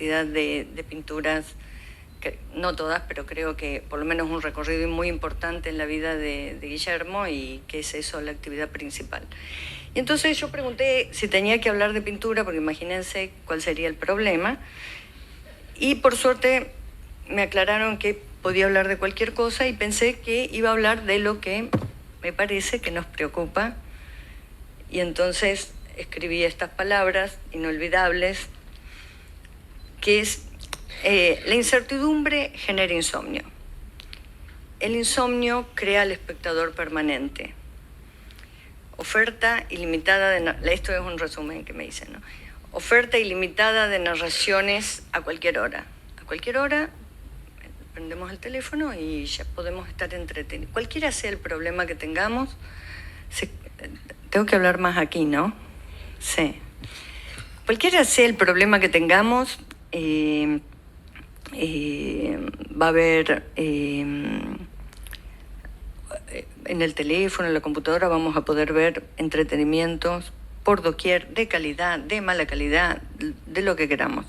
cantidad de pinturas, no todas, pero creo que por lo menos un recorrido muy importante en la vida de Guillermo, y que es eso la actividad principal. Y entonces yo pregunté si tenía que hablar de pintura, porque imagínense cuál sería el problema, y por suerte me aclararon que podía hablar de cualquier cosa, y pensé que iba a hablar de lo que me parece que nos preocupa, y entonces escribí estas palabras inolvidables, que es: la incertidumbre genera insomnio. El insomnio crea al espectador permanente. Oferta ilimitada de... Esto es un resumen que me dicen, ¿no? Oferta ilimitada de narraciones a cualquier hora. A cualquier hora prendemos el teléfono y ya podemos estar entretenidos. Cualquiera sea el problema que tengamos, tengo que hablar más aquí, ¿no? Sí. Cualquiera sea el problema que tengamos, va a haber en el teléfono, en la computadora, vamos a poder ver entretenimientos por doquier, de calidad, de mala calidad, de lo que queramos.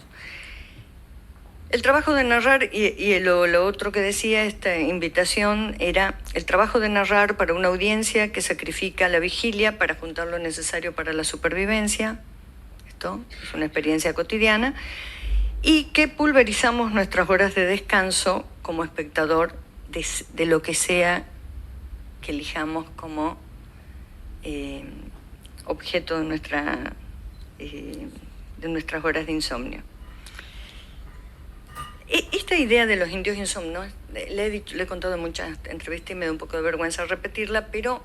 El trabajo de narrar, y lo otro que decía esta invitación, era el trabajo de narrar para una audiencia que sacrifica la vigilia para juntar lo necesario para la supervivencia. Esto es una experiencia cotidiana. Y que pulverizamos nuestras horas de descanso como espectador de lo que sea que elijamos como objeto de nuestras horas de insomnio. Esta idea de los indios insomnos, le he contado en muchas entrevistas y me da un poco de vergüenza repetirla, pero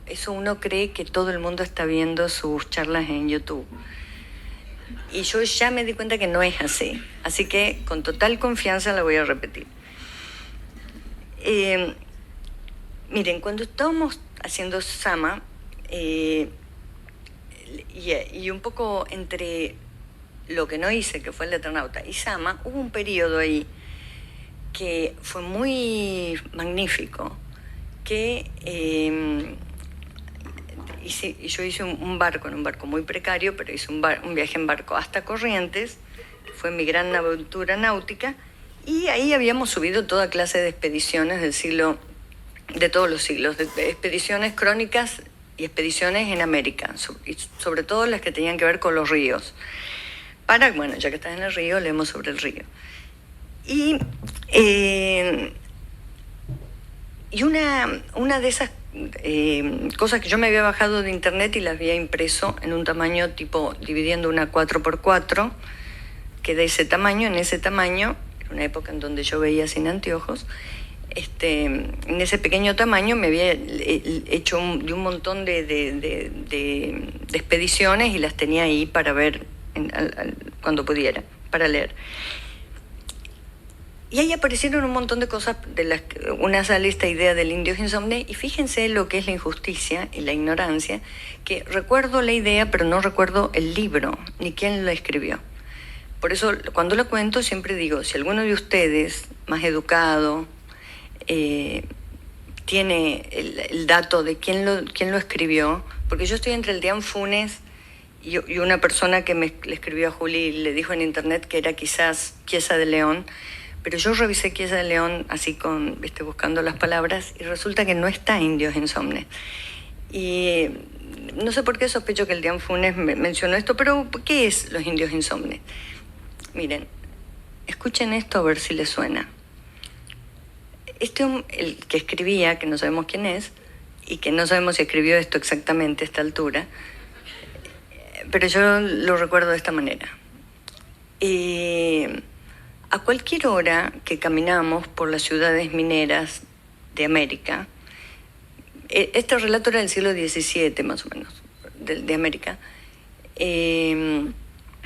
eso uno cree que todo el mundo está viendo sus charlas en YouTube. Y yo ya me di cuenta que no es así. Así que con total confianza la voy a repetir. Miren, cuando estábamos haciendo Sama, y un poco entre lo que no hice, que fue el Eternauta, y Sama, hubo un periodo ahí que fue muy magnífico, que yo hice un barco muy precario, pero hice un viaje en barco hasta Corrientes, fue mi gran aventura náutica, y ahí habíamos subido toda clase de expediciones de todos los siglos, de expediciones crónicas y expediciones en América, sobre todo las que tenían que ver con los ríos. Bueno, ya que estás en el río, leemos sobre el río. Y una de esas cosas que yo me había bajado de internet y las había impreso en un tamaño tipo, dividiendo una 4x4, que de ese tamaño, en una época en donde yo veía sin anteojos, en ese pequeño tamaño me había hecho un montón de expediciones, y las tenía ahí para ver cuando pudiera, para leer. Y ahí aparecieron un montón de cosas, una sale esta idea del indio insomne, y fíjense lo que es la injusticia y la ignorancia, que recuerdo la idea, pero no recuerdo el libro, ni quién lo escribió. Por eso, cuando lo cuento, siempre digo, si alguno de ustedes, más educado, tiene el dato de quién lo escribió, porque yo estoy entre el Dian Funes y una persona que le escribió a Juli y le dijo en internet que era quizás Chiesa de León, pero yo revisé Chiesa de León así buscando las palabras, y resulta que no está Indios Insomnes. Y no sé por qué sospecho que el Dian Funes mencionó esto, pero ¿qué es los Indios Insomnes? Miren, escuchen esto a ver si les suena. El que escribía, que no sabemos quién es, y que no sabemos si escribió esto exactamente a esta altura, pero yo lo recuerdo de esta manera. A cualquier hora que caminamos por las ciudades mineras de América, este relato era del siglo XVII más o menos, de América,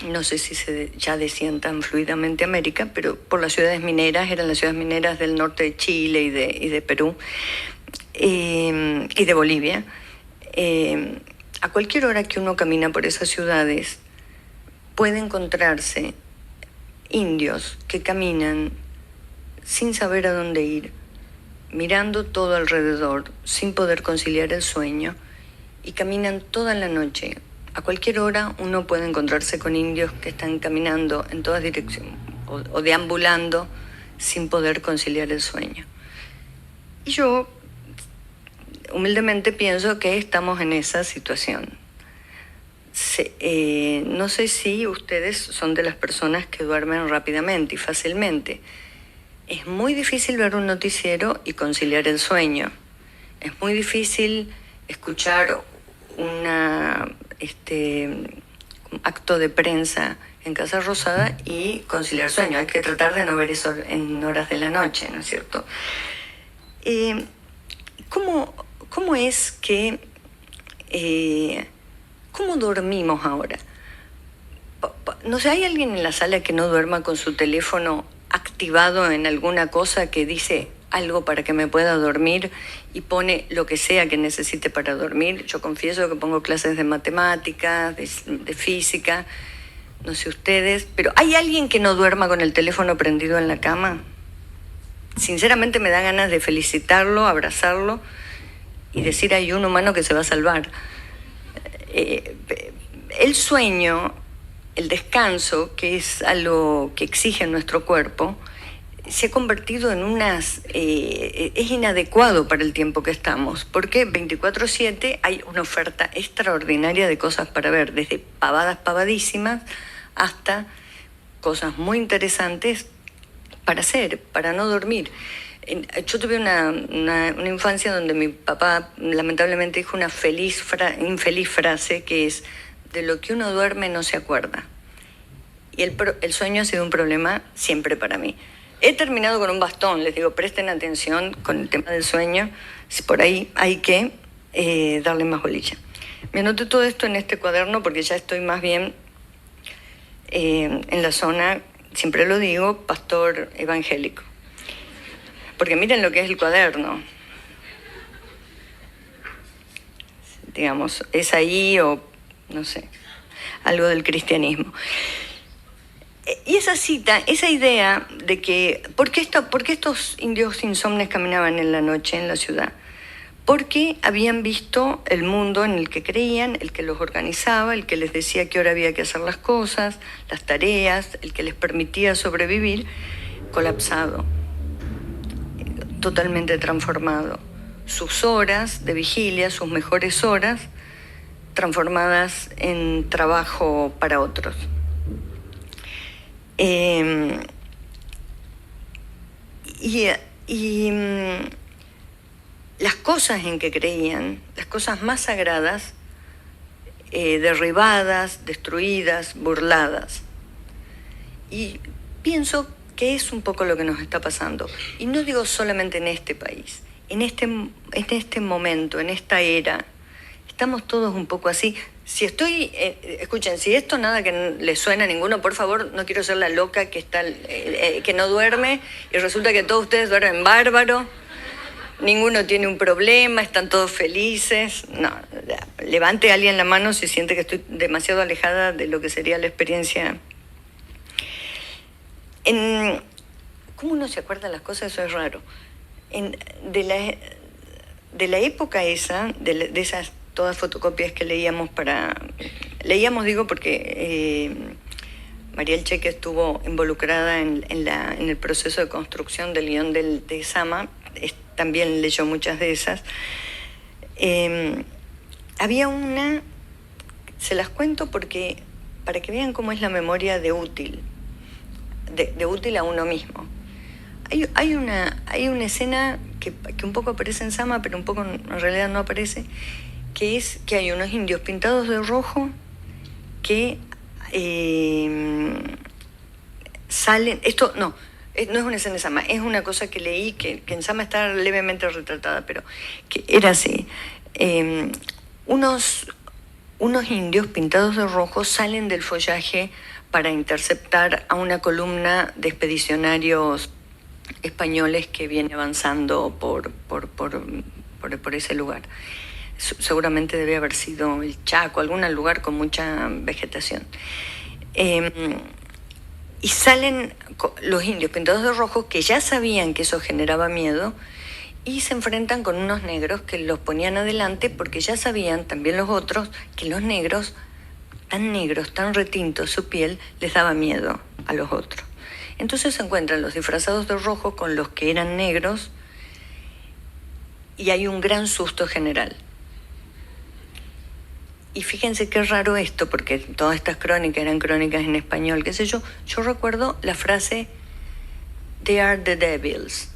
no sé si ya decían tan fluidamente América, pero por las ciudades mineras, eran las ciudades mineras del norte de Chile y de Perú, y de Bolivia. A cualquier hora que uno camina por esas ciudades, puede encontrarse indios que caminan sin saber a dónde ir, mirando todo alrededor, sin poder conciliar el sueño, y caminan toda la noche a cualquier hora uno puede encontrarse con indios que están caminando en todas direcciones o deambulando sin poder conciliar el sueño. Y yo humildemente pienso que estamos en esa situación. No sé si ustedes son de las personas que duermen rápidamente y fácilmente. Es muy difícil ver un noticiero y conciliar el sueño. Es muy difícil escuchar un acto de prensa en Casa Rosada y conciliar sueño. Hay que tratar de no ver eso en horas de la noche, ¿no es cierto? ¿Cómo es que... ¿cómo dormimos ahora? No sé, ¿hay alguien en la sala que no duerma con su teléfono activado en alguna cosa que dice algo para que me pueda dormir y pone lo que sea que necesite para dormir? Yo confieso que pongo clases de matemáticas, de física, no sé ustedes, pero ¿hay alguien que no duerma con el teléfono prendido en la cama? Sinceramente me da ganas de felicitarlo, abrazarlo y decir hay un humano que se va a salvar. El sueño, el descanso, que es algo que exige nuestro cuerpo, se ha convertido en es inadecuado para el tiempo que estamos, porque 24/7 hay una oferta extraordinaria de cosas para ver, desde pavadas pavadísimas hasta cosas muy interesantes para hacer, para no dormir. Yo tuve una infancia donde mi papá lamentablemente dijo una infeliz frase que es: de lo que uno duerme no se acuerda. Y el sueño ha sido un problema siempre para mí. He terminado con un bastón, les digo, presten atención con el tema del sueño, si por ahí hay que darle más bolilla. Me anoté todo esto en este cuaderno porque ya estoy más bien en la zona, siempre lo digo, pastor evangélico. Porque miren lo que es el cuaderno. Digamos, es ahí o, no sé, algo del cristianismo. Y esa cita, esa idea de que, ¿por qué estos indios insomnes caminaban en la noche en la ciudad? Porque habían visto el mundo en el que creían, el que los organizaba, el que les decía qué hora había que hacer las cosas, las tareas, el que les permitía sobrevivir, colapsado, totalmente transformado. Sus horas de vigilia, sus mejores horas, transformadas en trabajo para otros. Las cosas en que creían, las cosas más sagradas, derribadas, destruidas, burladas. Y pienso que es un poco lo que nos está pasando. Y no digo solamente en este país, en este momento, en esta era. Estamos todos un poco así. Si escuchen, si esto nada que les suena a ninguno, por favor, no quiero ser la loca que no duerme y resulta que todos ustedes duermen bárbaro, ninguno tiene un problema, están todos felices. No, levante a alguien la mano si siente que estoy demasiado alejada de lo que sería la experiencia. ¿Cómo uno se acuerda de las cosas? Eso es raro. De la época esa, de esas todas fotocopias que leíamos digo porque Mariel Cheque estuvo involucrada en el proceso de construcción del guión de Sama, también leyó muchas de esas. Había una, se las cuento porque para que vean cómo es la memoria de útil a uno mismo. Hay una escena que un poco aparece en Sama, pero un poco en realidad no aparece, que es que hay unos indios pintados de rojo que salen... Esto no es una escena de Sama, es una cosa que leí que en Sama está levemente retratada, pero que era así. Unos indios pintados de rojo salen del follaje para interceptar a una columna de expedicionarios españoles que viene avanzando por ese lugar. Seguramente debe haber sido el Chaco, algún lugar con mucha vegetación. Y salen los indios pintados de rojo que ya sabían que eso generaba miedo y se enfrentan con unos negros que los ponían adelante porque ya sabían, también los otros, que los negros tan negros, tan retintos, su piel les daba miedo a los otros. Entonces se encuentran los disfrazados de rojo con los que eran negros y hay un gran susto general. Y fíjense qué raro esto, porque todas estas crónicas eran crónicas en español, qué sé yo. Yo recuerdo la frase "They are the devils",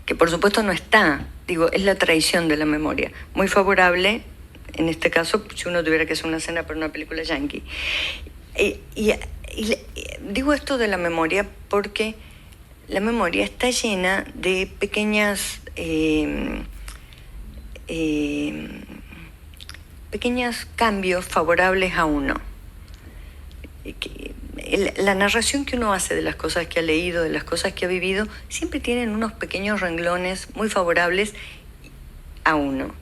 que por supuesto no está, digo, es la traición de la memoria. Muy favorable, en este caso, si uno tuviera que hacer una escena para una película yankee. Y digo esto de la memoria porque la memoria está llena de pequeños cambios favorables a uno. La narración que uno hace de las cosas que ha leído, de las cosas que ha vivido, siempre tienen unos pequeños renglones muy favorables a uno.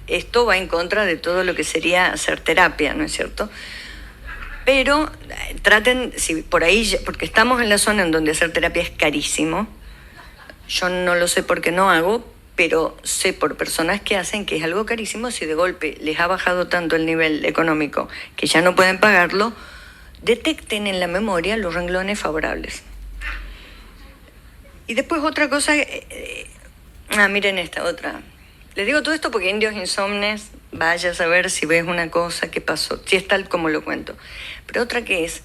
Esto va en contra de todo lo que sería hacer terapia, ¿no es cierto? Pero traten, si por ahí, porque estamos en la zona en donde hacer terapia es carísimo. Yo no lo sé por qué no hago, pero sé por personas que hacen que es algo carísimo. Si de golpe les ha bajado tanto el nivel económico que ya no pueden pagarlo, detecten en la memoria los renglones favorables. Y después otra cosa, miren esta otra. Les digo todo esto porque Indios Insomnes, vaya a saber si ves una cosa que pasó, si es tal como lo cuento. Pero otra que es,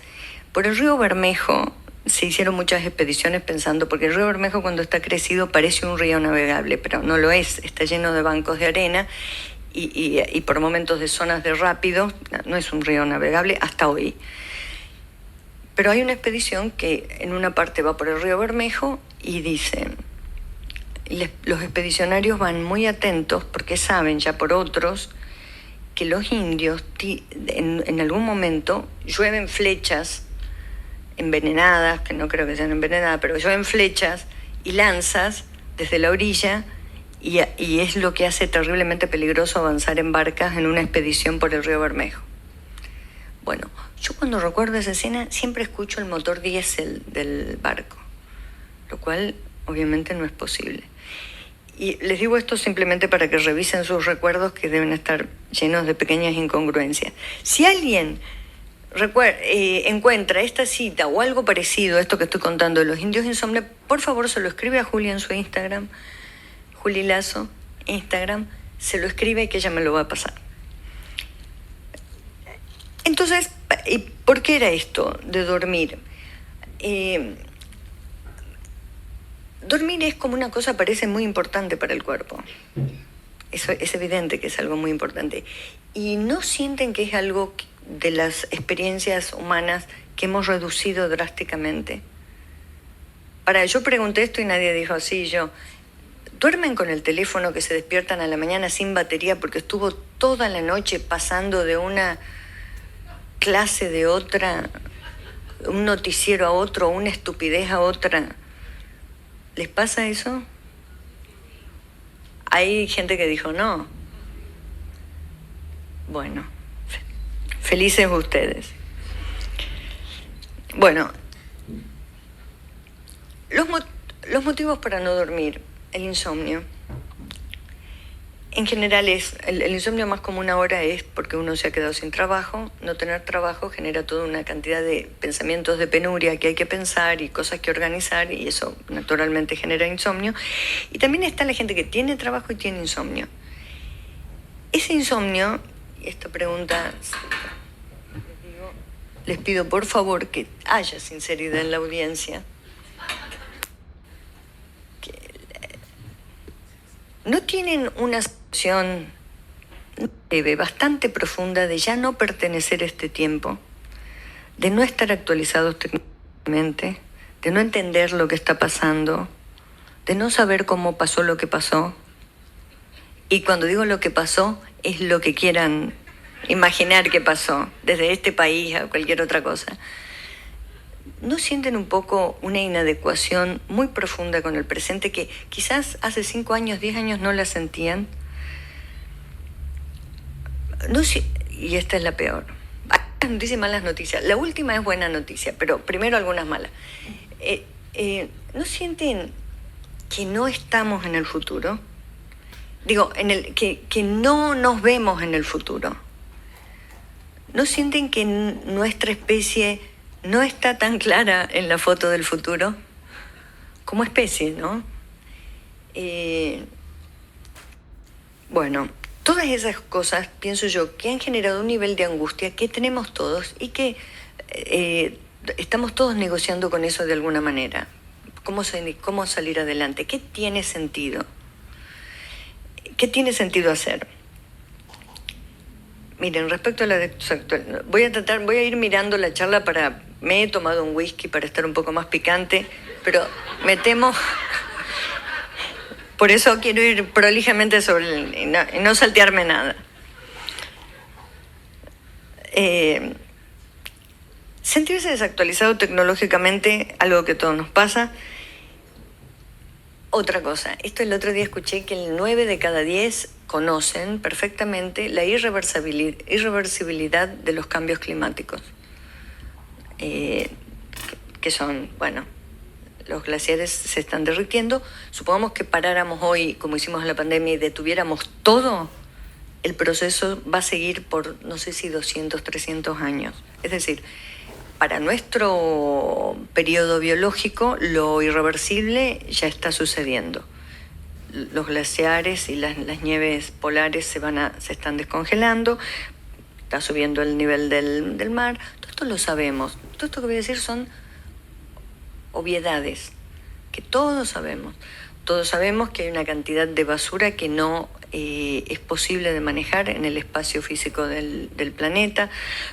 por el río Bermejo se hicieron muchas expediciones pensando, porque el río Bermejo cuando está crecido parece un río navegable, pero no lo es, está lleno de bancos de arena y por momentos de zonas de rápido, no es un río navegable hasta hoy. Pero hay una expedición que en una parte va por el río Bermejo y dicen, los expedicionarios van muy atentos porque saben ya por otros que los indios en algún momento llueven flechas envenenadas, que no creo que sean envenenadas, pero llueven flechas y lanzas desde la orilla y es lo que hace terriblemente peligroso avanzar en barcas en una expedición por el río Bermejo. Bueno, yo cuando recuerdo esa escena siempre escucho el motor diésel del barco, lo cual obviamente no es posible. Y les digo esto simplemente para que revisen sus recuerdos, que deben estar llenos de pequeñas incongruencias. Si alguien encuentra esta cita o algo parecido a esto que estoy contando de los Indios Insomnes, por favor se lo escribe a Juli en su Instagram, Juli Lazo, Instagram, se lo escribe que ella me lo va a pasar. Entonces, ¿por qué era esto de dormir? Dormir es como una cosa, parece muy importante para el cuerpo. Eso es evidente que es algo muy importante. Y no sienten que es algo de las experiencias humanas que hemos reducido drásticamente. Yo pregunté esto y nadie dijo así. ¿Duermen con el teléfono que se despiertan a la mañana sin batería porque estuvo toda la noche pasando de una clase de otra, un noticiero a otro, una estupidez a otra? ¿Les pasa eso? Hay gente que dijo no. Bueno, felices ustedes. Bueno, los motivos para no dormir, el insomnio. En general el insomnio más común ahora es porque uno se ha quedado sin trabajo. No tener trabajo genera toda una cantidad de pensamientos de penuria que hay que pensar y cosas que organizar, y eso naturalmente genera insomnio. Y también está la gente que tiene trabajo y tiene insomnio. Ese insomnio, y esta pregunta, les pido por favor que haya sinceridad en la audiencia. ¿No tienen una sensación breve, bastante profunda de ya no pertenecer a este tiempo, de no estar actualizados técnicamente, de no entender lo que está pasando, de no saber cómo pasó lo que pasó? Y cuando digo lo que pasó, es lo que quieran imaginar que pasó, desde este país a cualquier otra cosa. ¿No sienten un poco una inadecuación muy profunda con el presente que quizás hace 5 años, 10 años no la sentían? Y esta es la peor. Hay noticias y malas noticias. La última es buena noticia, pero primero algunas malas. ¿No sienten que no estamos en el futuro? Digo, que no nos vemos en el futuro. ¿No sienten que nuestra especie no está tan clara en la foto del futuro? Como especie, ¿no? Bueno, todas esas cosas, pienso yo, que han generado un nivel de angustia que tenemos todos y que estamos todos negociando con eso de alguna manera. ¿Cómo salir adelante? ¿Qué tiene sentido? ¿Qué tiene sentido hacer? Miren, respecto a la... voy a ir mirando la charla me he tomado un whisky para estar un poco más picante, pero me temo... Por eso quiero ir prolijamente y no saltearme nada. Sentirse desactualizado tecnológicamente, algo que a todos nos pasa. Otra cosa, el otro día escuché que el 9 de cada 10 conocen perfectamente la irreversibilidad de los cambios climáticos. Que son, bueno, los glaciares se están derritiendo. Supongamos que paráramos hoy, como hicimos en la pandemia, y detuviéramos todo, el proceso va a seguir por, no sé si 200, 300 años. Es decir, para nuestro periodo biológico, lo irreversible ya está sucediendo. Los glaciares y las nieves polares se están descongelando, está subiendo el nivel del mar. Todo esto lo sabemos. Todo esto que voy a decir son obviedades que todos sabemos. Todos sabemos que hay una cantidad de basura que no es posible de manejar en el espacio físico del planeta.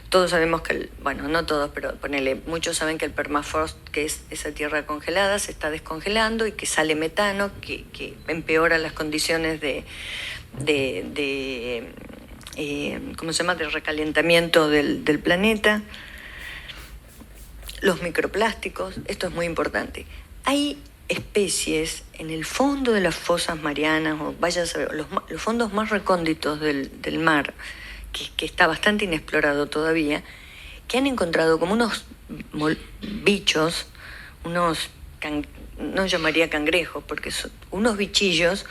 Todos sabemos que, bueno, no todos, pero muchos saben que el permafrost, que es esa tierra congelada, se está descongelando y que sale metano, que empeora las condiciones de ¿cómo se llama?, de recalentamiento del planeta. Los microplásticos, esto es muy importante. Hay especies en el fondo de las fosas marianas, o vaya a saber, los fondos más recónditos del mar, que está bastante inexplorado todavía, que han encontrado como unos bichos, no llamaría cangrejos, porque son unos bichillos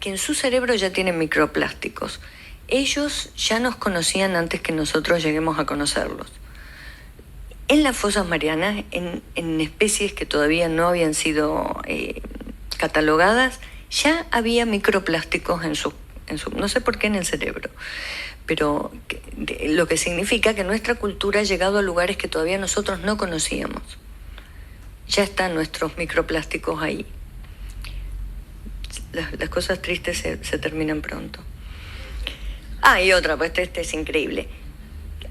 que en su cerebro ya tienen microplásticos. Ellos ya nos conocían antes que nosotros lleguemos a conocerlos. En las fosas marianas, en especies que todavía no habían sido catalogadas, ya había microplásticos en su, no sé por qué, en el cerebro, pero lo que significa que nuestra cultura ha llegado a lugares que todavía nosotros no conocíamos. Ya están nuestros microplásticos ahí. Las cosas tristes se terminan pronto. Y otra, pues este es increíble.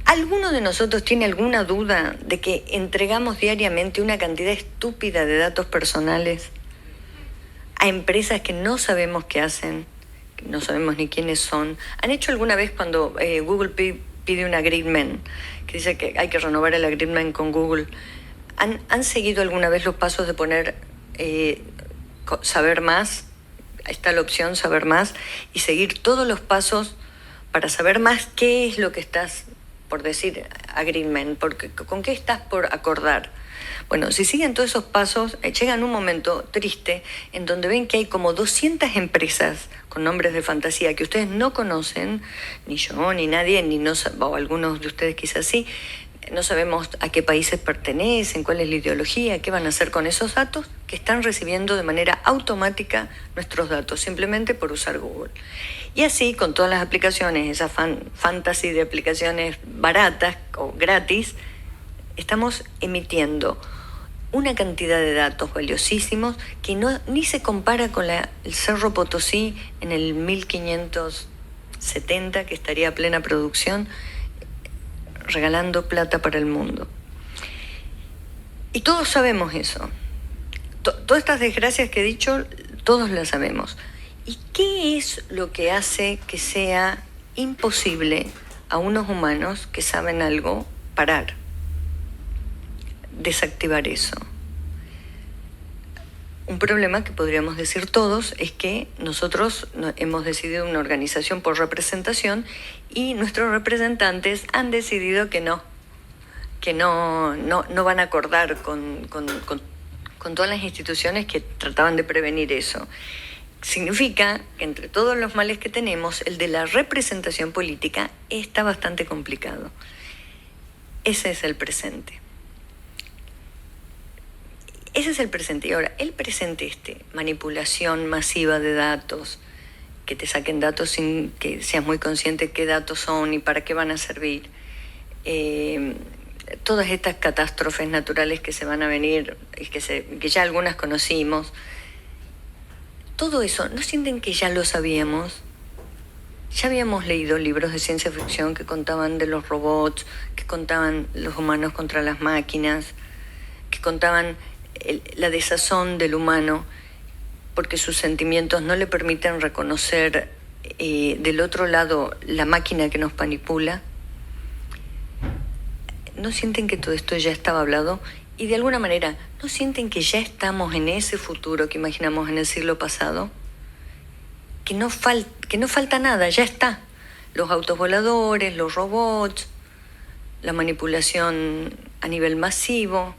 ¿Alguno de nosotros tiene alguna duda de que entregamos diariamente una cantidad estúpida de datos personales a empresas que no sabemos qué hacen, que no sabemos ni quiénes son? ¿Han hecho alguna vez cuando Google pide un agreement, que dice que hay que renovar el agreement con Google? ¿Han seguido alguna vez los pasos de poner saber más? Está la opción saber más y seguir todos los pasos para saber más qué es lo que estás por decir agreement, porque con qué estás por acordar. Bueno, si siguen todos esos pasos, llegan un momento triste en donde ven que hay como 200 empresas con nombres de fantasía que ustedes no conocen, ni yo, ni nadie, o algunos de ustedes quizás sí, no sabemos a qué países pertenecen, cuál es la ideología, qué van a hacer con esos datos, que están recibiendo de manera automática nuestros datos, simplemente por usar Google. Y así, con todas las aplicaciones, esa fantasy de aplicaciones baratas o gratis, estamos emitiendo una cantidad de datos valiosísimos que ni se compara con el Cerro Potosí en el 1570, que estaría a plena producción, regalando plata para el mundo. Y todos sabemos eso. Todas estas desgracias que he dicho, todos las sabemos. ¿Y qué es lo que hace que sea imposible a unos humanos que saben algo parar, desactivar eso? Un problema que podríamos decir todos es que nosotros hemos decidido una organización por representación y nuestros representantes han decidido que no van a acordar con todas las instituciones que trataban de prevenir eso. Significa que entre todos los males que tenemos, el de la representación política está bastante complicado. Ese es el presente. Ese es el presente. Y ahora, el presente manipulación masiva de datos, que te saquen datos sin que seas muy consciente qué datos son y para qué van a servir. Todas estas catástrofes naturales que se van a venir, que ya algunas conocimos, todo eso, ¿no sienten que ya lo sabíamos? Ya habíamos leído libros de ciencia ficción que contaban de los robots, que contaban los humanos contra las máquinas, que contaban la desazón del humano, porque sus sentimientos no le permiten reconocer del otro lado la máquina que nos manipula. ¿No sienten que todo esto ya estaba hablado? Y de alguna manera, ¿no sienten que ya estamos en ese futuro que imaginamos en el siglo pasado? Que no falta nada, ya está. Los autos voladores, los robots, la manipulación a nivel masivo,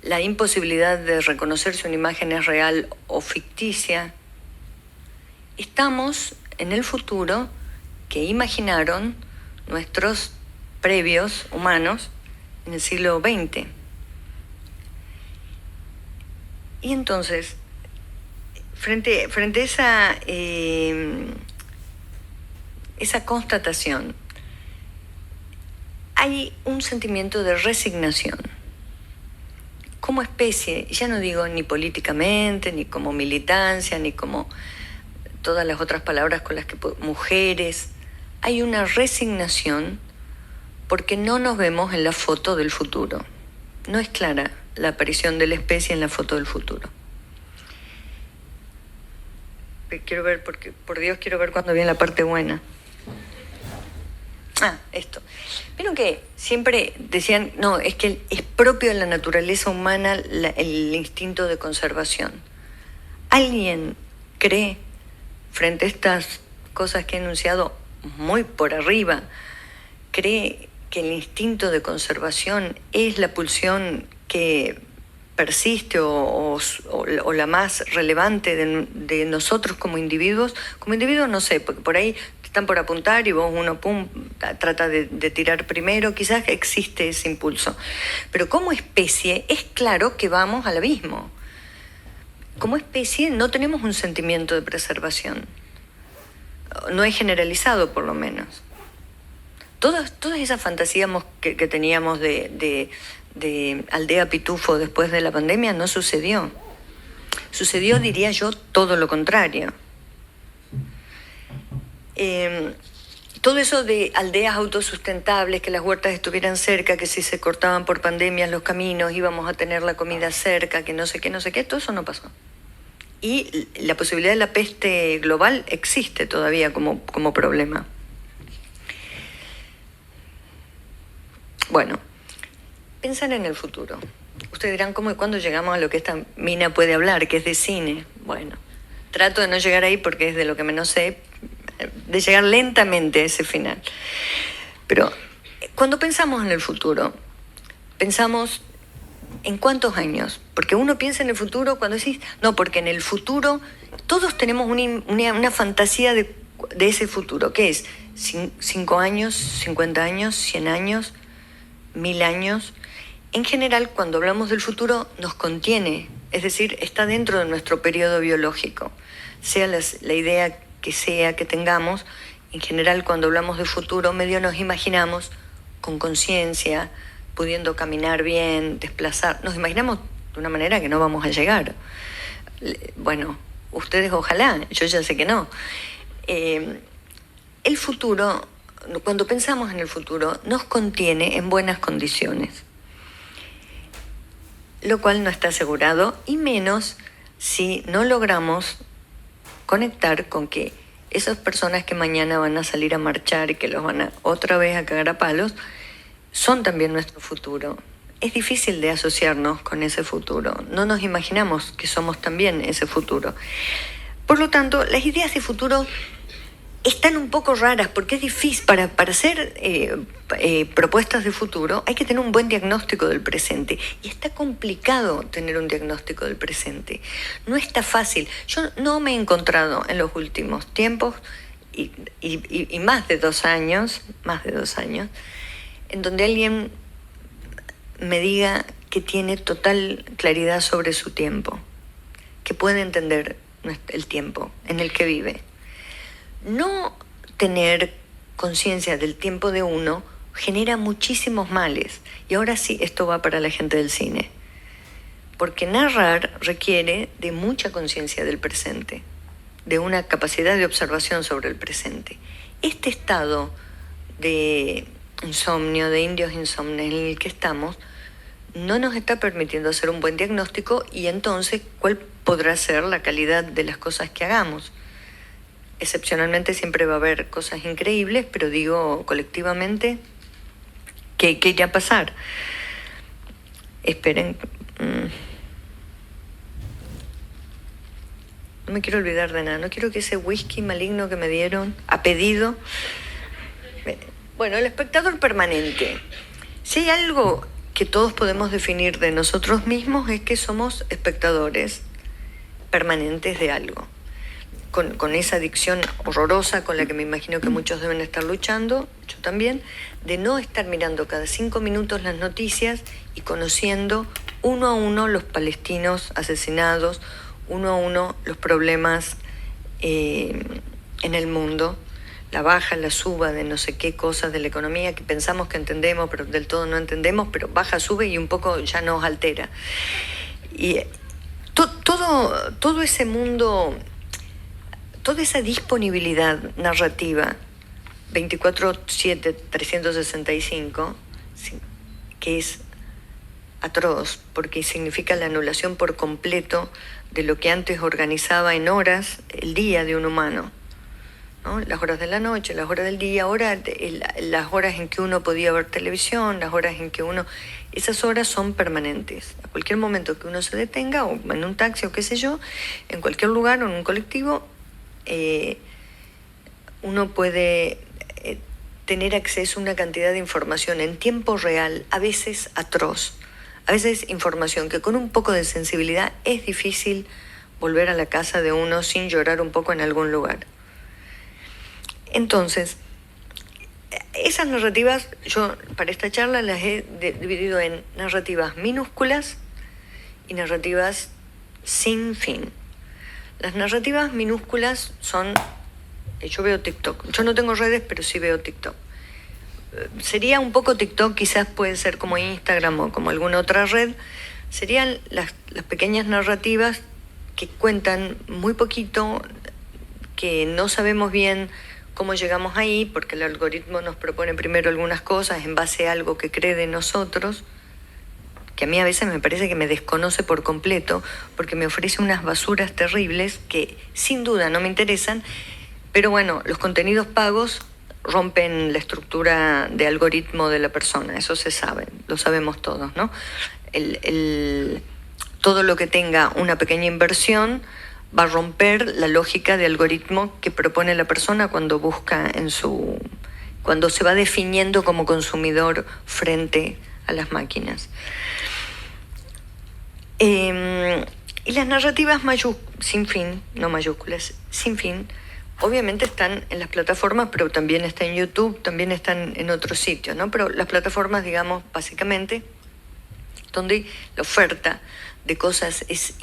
la imposibilidad de reconocer si una imagen es real o ficticia. Estamos en el futuro que imaginaron nuestros previos humanos en el siglo XX. Y entonces, frente a esa constatación, hay un sentimiento de resignación. Como especie, ya no digo ni políticamente, ni como militancia, ni como todas las otras palabras con las que mujeres, hay una resignación porque no nos vemos en la foto del futuro. No es clara la aparición de la especie en la foto del futuro. Quiero ver, porque por Dios quiero ver cuándo viene la parte buena. Esto. Vieron que siempre decían, no, es que es propio de la naturaleza humana el instinto de conservación. ¿Alguien cree, frente a estas cosas que he enunciado muy por arriba, cree que el instinto de conservación es la pulsión que persiste o la más relevante de nosotros como individuos? Como individuos no sé, porque por ahí están por apuntar y uno trata de tirar primero, quizás existe ese impulso. Pero como especie es claro que vamos al abismo. Como especie no tenemos un sentimiento de preservación. No es generalizado, por lo menos. Todas esas fantasías que teníamos de aldea pitufo después de la pandemia no sucedió. Sucedió, diría yo, todo lo contrario. Todo eso de aldeas autosustentables, que las huertas estuvieran cerca, que si se cortaban por pandemias los caminos íbamos a tener la comida cerca, que no sé qué, todo eso no pasó. Y la posibilidad de la peste global existe todavía como problema. Bueno, pensar en el futuro. Ustedes dirán, ¿cómo y cuándo llegamos a lo que esta mina puede hablar, que es de cine? Bueno, trato de no llegar ahí porque es de lo que menos sé, de llegar lentamente a ese final. Pero cuando pensamos en el futuro, pensamos en cuántos años. Porque uno piensa en el futuro cuando decís, no, porque en el futuro todos tenemos una fantasía de ese futuro. ¿Qué es? 5 años, 50 años, 100 años, 1000 años. En general, cuando hablamos del futuro, nos contiene, es decir, está dentro de nuestro periodo biológico. Sea la idea que tengamos, en general, cuando hablamos de futuro, medio nos imaginamos con conciencia, pudiendo caminar bien, desplazar. Nos imaginamos de una manera que no vamos a llegar. Bueno, ustedes ojalá, yo ya sé que no. El futuro, cuando pensamos en el futuro, nos contiene en buenas condiciones, lo cual no está asegurado, y menos si no logramos conectar con que esas personas que mañana van a salir a marchar y que los van a otra vez a cagar a palos, son también nuestro futuro. Es difícil de asociarnos con ese futuro. No nos imaginamos que somos también ese futuro. Por lo tanto, las ideas de futuro están un poco raras porque es difícil. Para hacer propuestas de futuro hay que tener un buen diagnóstico del presente. Y está complicado tener un diagnóstico del presente. No está fácil. Yo no me he encontrado en los últimos tiempos y más de 2 años, en donde alguien me diga que tiene total claridad sobre su tiempo, que puede entender el tiempo en el que vive. No tener conciencia del tiempo de uno genera muchísimos males. Y ahora sí, esto va para la gente del cine. Porque narrar requiere de mucha conciencia del presente, de una capacidad de observación sobre el presente. Este estado de insomnio, de indios insomnes en el que estamos, no nos está permitiendo hacer un buen diagnóstico y entonces, ¿cuál podrá ser la calidad de las cosas que hagamos? Excepcionalmente siempre va a haber cosas increíbles, pero digo colectivamente, ¿qué irá a pasar? Esperen. No me quiero olvidar de nada. No quiero que ese whisky maligno que me dieron a pedido... Bueno, el espectador permanente. Si hay algo que todos podemos definir de nosotros mismos es que somos espectadores permanentes de algo. Con esa adicción horrorosa con la que me imagino que muchos deben estar luchando, yo también, de no estar mirando cada 5 minutos las noticias y conociendo uno a uno los palestinos asesinados, uno a uno los problemas en el mundo, la baja, la suba de no sé qué cosas de la economía que pensamos que entendemos, pero del todo no entendemos, pero baja, sube y un poco ya nos altera. Y todo ese mundo, toda esa disponibilidad narrativa, 24/7, 365, que es atroz, porque significa la anulación por completo de lo que antes organizaba en horas el día de un humano, ¿no? Las horas de la noche, las horas del día, las horas en que uno podía ver televisión, las horas en que uno... Esas horas son permanentes. A cualquier momento que uno se detenga, o en un taxi o qué sé yo, en cualquier lugar o en un colectivo, uno puede tener acceso a una cantidad de información en tiempo real, a veces atroz, a veces información que con un poco de sensibilidad es difícil volver a la casa de uno sin llorar un poco en algún lugar. Entonces, esas narrativas, yo para esta charla las he dividido en narrativas minúsculas y narrativas sin fin. Las narrativas minúsculas son... Yo veo TikTok. Yo no tengo redes, pero sí veo TikTok. Sería un poco TikTok, quizás puede ser como Instagram o como alguna otra red. Serían las pequeñas narrativas que cuentan muy poquito, que no sabemos bien cómo llegamos ahí, porque el algoritmo nos propone primero algunas cosas en base a algo que cree de nosotros, que a mí a veces me parece que me desconoce por completo, porque me ofrece unas basuras terribles que sin duda no me interesan, pero bueno, los contenidos pagos rompen la estructura de algoritmo de la persona, eso se sabe, lo sabemos todos, ¿no? Todo lo que tenga una pequeña inversión va a romper la lógica de algoritmo que propone la persona cuando busca cuando se va definiendo como consumidor frente a las máquinas. Y las narrativas sin fin, no mayúsculas, sin fin, obviamente están en las plataformas, pero también está en YouTube, también están en otros sitios, ¿no? Pero las plataformas, digamos, básicamente, donde la oferta de cosas es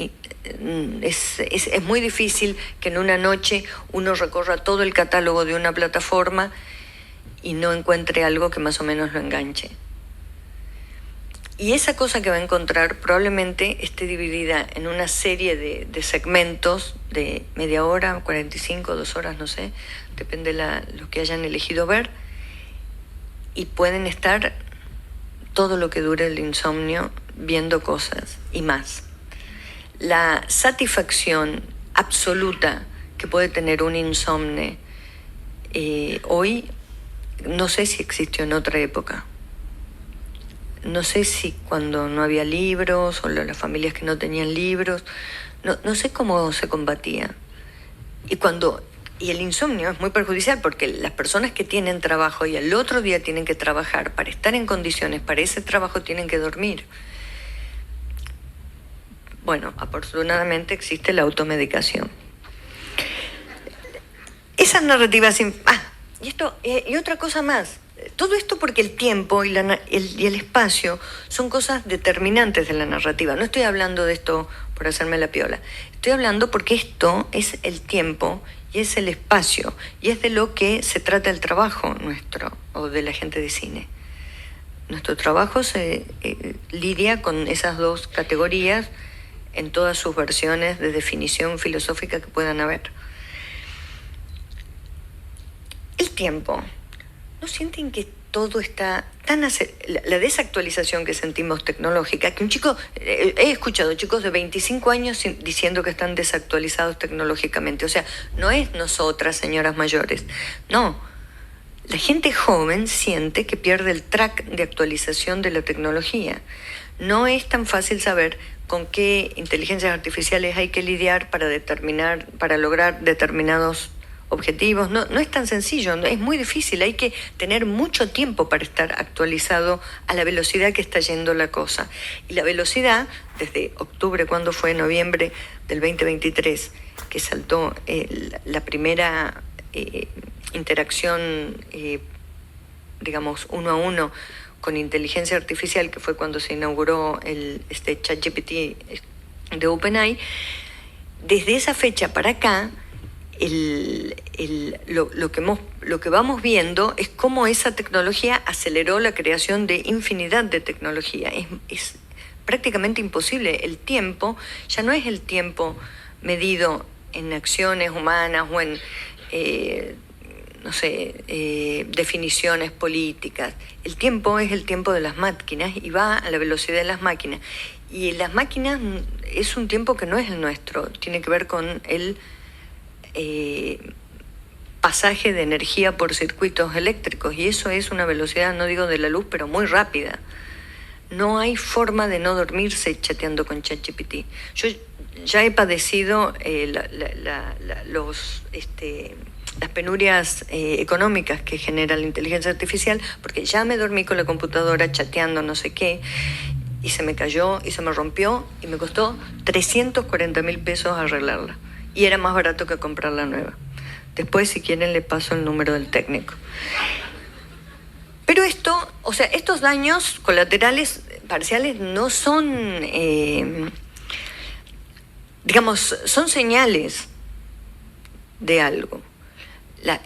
muy difícil que en una noche uno recorra todo el catálogo de una plataforma y no encuentre algo que más o menos lo enganche. Y esa cosa que va a encontrar probablemente esté dividida en una serie de segmentos de media hora, 45, 2 horas, no sé, depende lo que hayan elegido ver, y pueden estar todo lo que dure el insomnio viendo cosas y más. La satisfacción absoluta que puede tener un insomne hoy, no sé si existió en otra época. No sé si cuando no había libros o las familias que no tenían libros, no sé cómo se combatía. Y el insomnio es muy perjudicial porque las personas que tienen trabajo y al otro día tienen que trabajar, para estar en condiciones para ese trabajo tienen que dormir. Bueno, afortunadamente existe la automedicación. Esas narrativas... y otra cosa más. todo esto porque el tiempo y el espacio son cosas determinantes de la narrativa. No estoy hablando de esto por hacerme la piola. Estoy hablando porque esto es el tiempo y es el espacio y es de lo que se trata el trabajo nuestro o de la gente de cine. Nuestro trabajo se lidia con esas dos categorías en todas sus versiones de definición filosófica que puedan haber. El tiempo. ¿No sienten que todo está tan... La desactualización que sentimos tecnológica, que un chico... he escuchado chicos de 25 años diciendo que están desactualizados tecnológicamente. O sea, no es nosotras, señoras mayores. No. La gente joven siente que pierde el track de actualización de la tecnología. No es tan fácil saber con qué inteligencias artificiales hay que lidiar para lograr determinados objetivos. No es tan sencillo, es muy difícil, hay que tener mucho tiempo para estar actualizado a la velocidad que está yendo la cosa. Y la velocidad, desde octubre, cuando fue noviembre del 2023, que saltó la primera interacción, digamos, uno a uno con inteligencia artificial, que fue cuando se inauguró este ChatGPT de OpenAI, desde esa fecha para acá, lo que vamos viendo es cómo esa tecnología aceleró la creación de infinidad de tecnología. Es prácticamente imposible. El tiempo ya no es el tiempo medido en acciones humanas o en, definiciones políticas. El tiempo es el tiempo de las máquinas y va a la velocidad de las máquinas. Y las máquinas es un tiempo que no es el nuestro, tiene que ver con el pasaje de energía por circuitos eléctricos, y eso es una velocidad, no digo de la luz, pero muy rápida. No hay forma de no dormirse chateando con ChatGPT. Yo ya he padecido las penurias económicas que genera la inteligencia artificial, porque ya me dormí con la computadora chateando no sé qué, y se me cayó y se me rompió y me costó 340.000 pesos arreglarla. Y era más barato que comprarla nueva. Después, si quieren, le paso el número del técnico. Pero estos daños colaterales parciales no son, son señales de algo.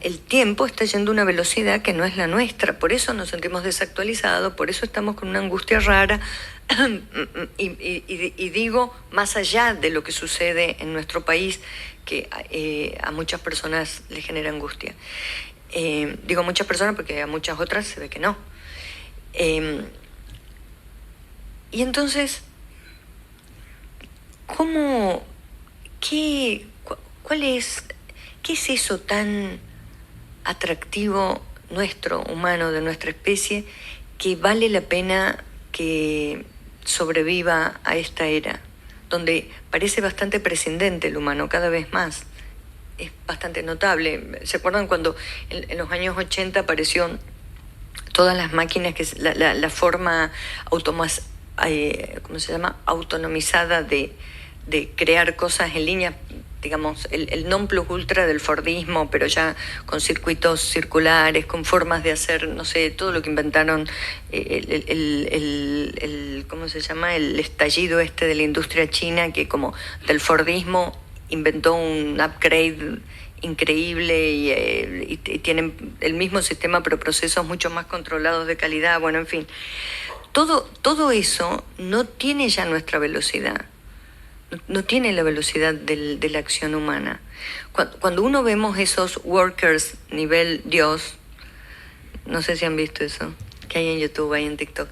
El tiempo está yendo a una velocidad que no es la nuestra, por eso nos sentimos desactualizados, por eso estamos con una angustia rara, y digo, más allá de lo que sucede en nuestro país, que a muchas personas les genera angustia. Digo muchas personas porque a muchas otras se ve que no. Y entonces, ¿qué es eso tan atractivo nuestro, humano, de nuestra especie, que vale la pena que sobreviva a esta era, donde parece bastante prescindente el humano cada vez más? Es bastante notable. ¿Se acuerdan cuando en los años 80 apareció todas las máquinas, que es la forma autonomizada de crear cosas en línea? Digamos, el non plus ultra del Fordismo, pero ya con circuitos circulares, con formas de hacer, no sé, todo lo que inventaron, ¿cómo se llama? El estallido de la industria china, que como del Fordismo inventó un upgrade increíble y tienen el mismo sistema, pero procesos mucho más controlados de calidad. Bueno, en fin, todo eso no tiene ya nuestra velocidad. No tiene la velocidad de la acción humana. Cuando uno vemos esos workers nivel Dios, no sé si han visto eso, que hay en YouTube, hay en TikTok,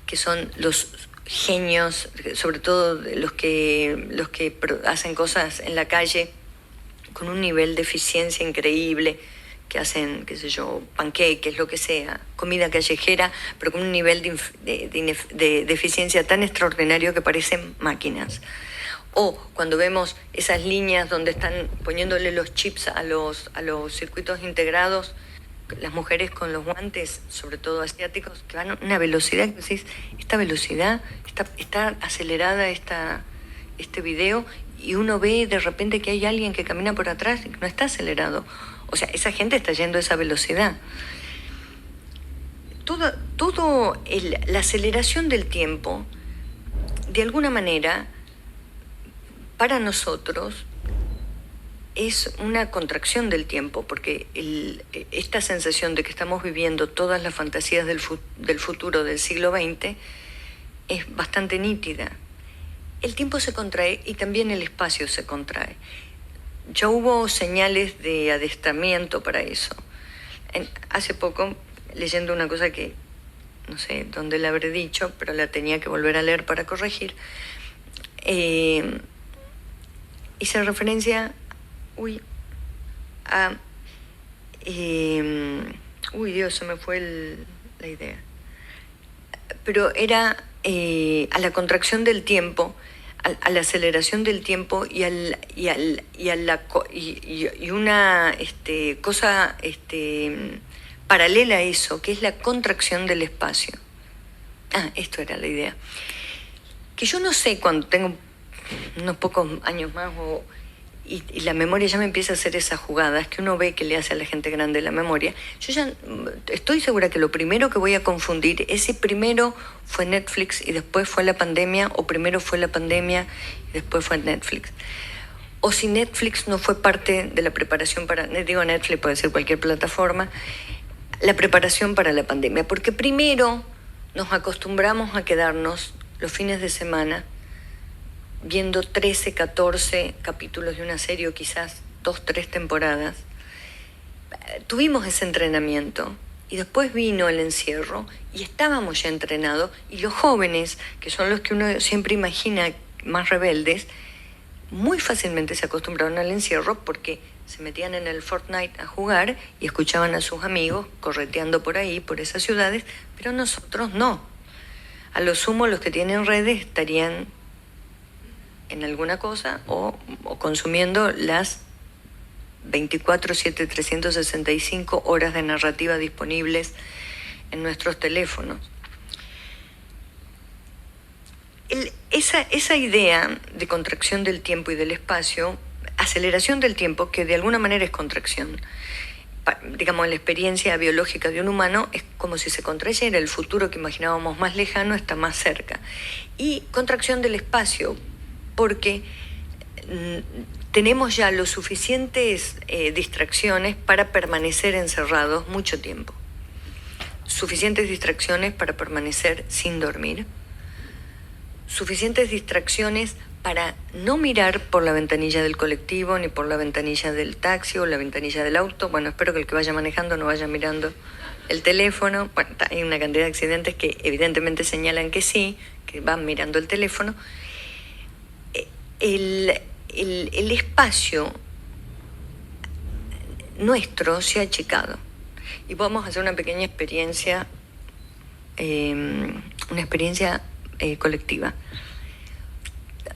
que son los genios, sobre todo los que hacen cosas en la calle con un nivel de eficiencia increíble, que hacen, qué sé yo, panqueques, lo que sea, comida callejera, pero con un nivel de eficiencia tan extraordinario que parecen máquinas. O cuando vemos esas líneas donde están poniéndole los chips a los circuitos integrados, las mujeres con los guantes, sobre todo asiáticos, que van a una velocidad que decís, esta velocidad, está acelerada este video, y uno ve de repente que hay alguien que camina por atrás y que no está acelerado. O sea, esa gente está yendo a esa velocidad. la aceleración del tiempo, de alguna manera, para nosotros, es una contracción del tiempo, porque esta sensación de que estamos viviendo todas las fantasías del futuro del siglo XX es bastante nítida. El tiempo se contrae y también el espacio se contrae. Ya hubo señales de adiestramiento para eso. Hace poco, leyendo una cosa que no sé dónde la habré dicho, pero la tenía que volver a leer para corregir, hice referencia Dios, se me fue la idea. Pero era a la contracción del tiempo, a la aceleración del tiempo y una cosa paralela a eso, que es la contracción del espacio. Esto era la idea. Que yo no sé, cuando tengo unos pocos años más y la memoria ya me empieza a hacer esas jugadas que uno ve que le hace a la gente grande la memoria, yo ya estoy segura que lo primero que voy a confundir es si primero fue Netflix y después fue la pandemia, o primero fue la pandemia y después fue Netflix. O si Netflix no fue parte de la preparación para, digo Netflix, puede ser cualquier plataforma, la preparación para la pandemia. Porque primero nos acostumbramos a quedarnos los fines de semana viendo 13, 14 capítulos de una serie, o quizás 2, 3 temporadas. Tuvimos ese entrenamiento y después vino el encierro y estábamos ya entrenados, y los jóvenes, que son los que uno siempre imagina más rebeldes, muy fácilmente se acostumbraron al encierro porque se metían en el Fortnite a jugar y escuchaban a sus amigos correteando por ahí, por esas ciudades, pero nosotros no. A lo sumo los que tienen redes estarían en alguna cosa o consumiendo las 24/7, 365 horas de narrativa disponibles en nuestros teléfonos. Esa idea de contracción del tiempo y del espacio, aceleración del tiempo, que de alguna manera es contracción, digamos, la experiencia biológica de un humano es como si se contrayera, el futuro que imaginábamos más lejano está más cerca. Y contracción del espacio, porque tenemos ya lo suficientes distracciones para permanecer encerrados mucho tiempo. Suficientes distracciones para permanecer sin dormir. Suficientes distracciones para no mirar por la ventanilla del colectivo, ni por la ventanilla del taxi o la ventanilla del auto. Bueno, espero que el que vaya manejando no vaya mirando el teléfono. Bueno, hay una cantidad de accidentes que evidentemente señalan que sí, que van mirando el teléfono. El espacio nuestro se ha achicado. Y vamos a hacer una pequeña experiencia, colectiva.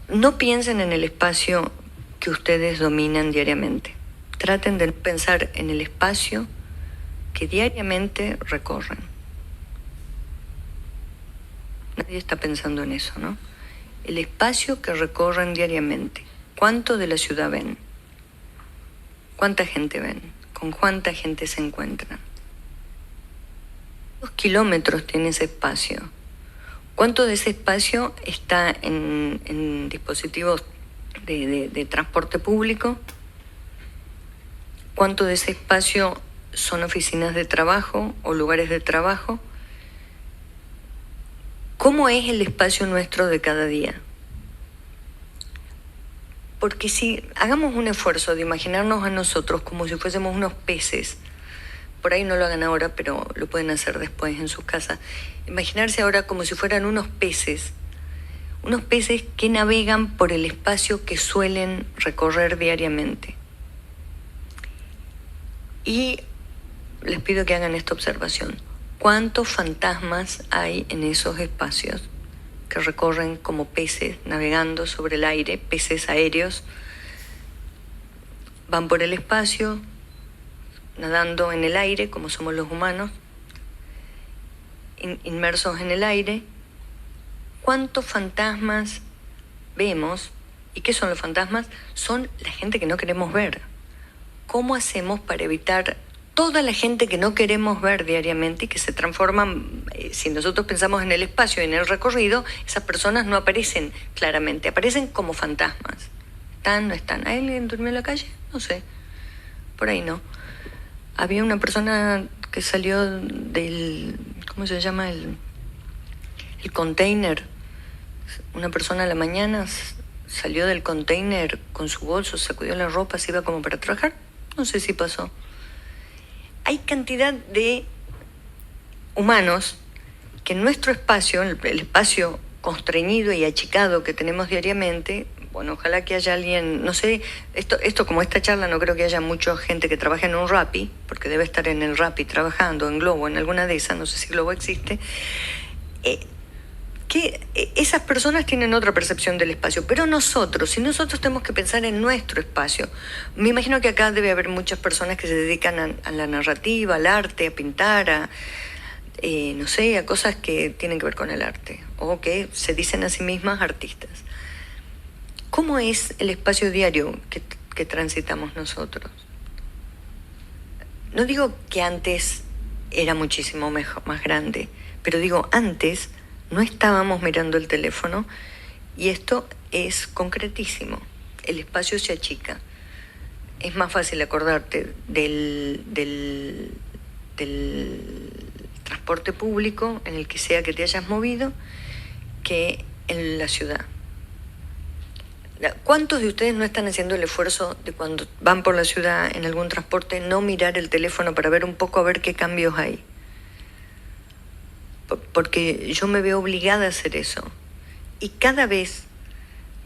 No piensen en el espacio que ustedes dominan diariamente. Traten de pensar en el espacio que diariamente recorren. Nadie está pensando en eso, ¿no? El espacio que recorren diariamente. ¿Cuánto de la ciudad ven? ¿Cuánta gente ven? ¿Con cuánta gente se encuentran? ¿Cuántos kilómetros tiene ese espacio? ¿Cuánto de ese espacio está en dispositivos de transporte público? ¿Cuánto de ese espacio son oficinas de trabajo o lugares de trabajo? ¿Cómo es el espacio nuestro de cada día? Porque si hagamos un esfuerzo de imaginarnos a nosotros como si fuésemos unos peces, por ahí no lo hagan ahora, pero lo pueden hacer después en sus casas, imaginarse ahora como si fueran unos peces que navegan por el espacio que suelen recorrer diariamente. Y les pido que hagan esta observación. ¿Cuántos fantasmas hay en esos espacios que recorren como peces navegando sobre el aire, peces aéreos? Van por el espacio, nadando en el aire, como somos los humanos, inmersos en el aire. ¿Cuántos fantasmas vemos? ¿Y qué son los fantasmas? Son la gente que no queremos ver. ¿Cómo hacemos para evitar toda la gente que no queremos ver diariamente y que se transforman, si nosotros pensamos en el espacio y en el recorrido, esas personas no aparecen claramente, aparecen como fantasmas. ¿Están, no están? ¿Alguien durmió en la calle? No sé, por ahí no. Había una persona que salió del, ¿cómo se llama? El container. Una persona a la mañana salió del container con su bolso, sacudió la ropa, se iba como para trabajar. No sé si pasó. Hay cantidad de humanos que en nuestro espacio, el espacio constreñido y achicado que tenemos diariamente, bueno, ojalá que haya alguien, no sé, esto como esta charla no creo que haya mucha gente que trabaje en un Rappi, porque debe estar en el Rappi trabajando, en Globo, en alguna de esas, no sé si Globo existe, que esas personas tienen otra percepción del espacio, pero nosotros, si nosotros tenemos que pensar en nuestro espacio, me imagino que acá debe haber muchas personas que se dedican a la narrativa, al arte, a pintar, no sé, a cosas que tienen que ver con el arte, o que se dicen a sí mismas artistas. ¿Cómo es el espacio diario que transitamos nosotros? No digo que antes era muchísimo más grande, pero digo, antes no estábamos mirando el teléfono y esto es concretísimo. El espacio se achica. Es más fácil acordarte del transporte público, en el que sea que te hayas movido, que en la ciudad. ¿Cuántos de ustedes no están haciendo el esfuerzo de cuando van por la ciudad en algún transporte no mirar el teléfono para ver un poco a ver qué cambios hay? Porque yo me veo obligada a hacer eso. Y cada vez